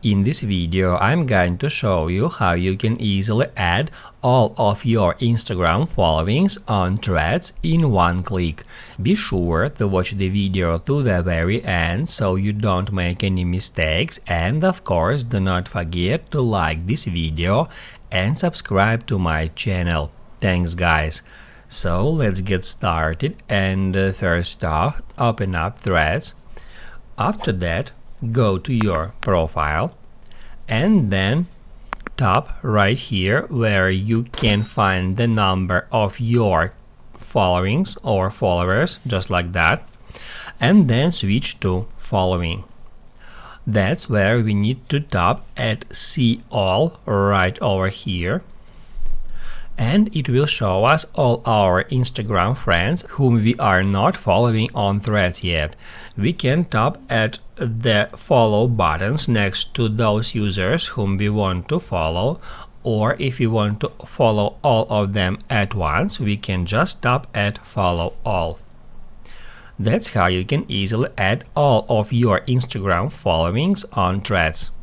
In this video, I'm going to show you how you can easily add all of your Instagram followings on Threads in one click. Be sure to watch the video to the very end so you don't make any mistakes, and of course do not forget to like this video and subscribe to my channel. Thanks guys! So let's get started, and first off, open up Threads. After that, go to your profile and then tap right here where you can find the number of your followings or followers, just like that, and then switch to following. That's where we need to tap at see all right over here, and it will show us all our Instagram friends whom we are not following on Threads yet. We can tap at the follow buttons next to those users whom we want to follow, or if we want to follow all of them at once, we can just tap at follow all. That's how you can easily add all of your Instagram followings on Threads.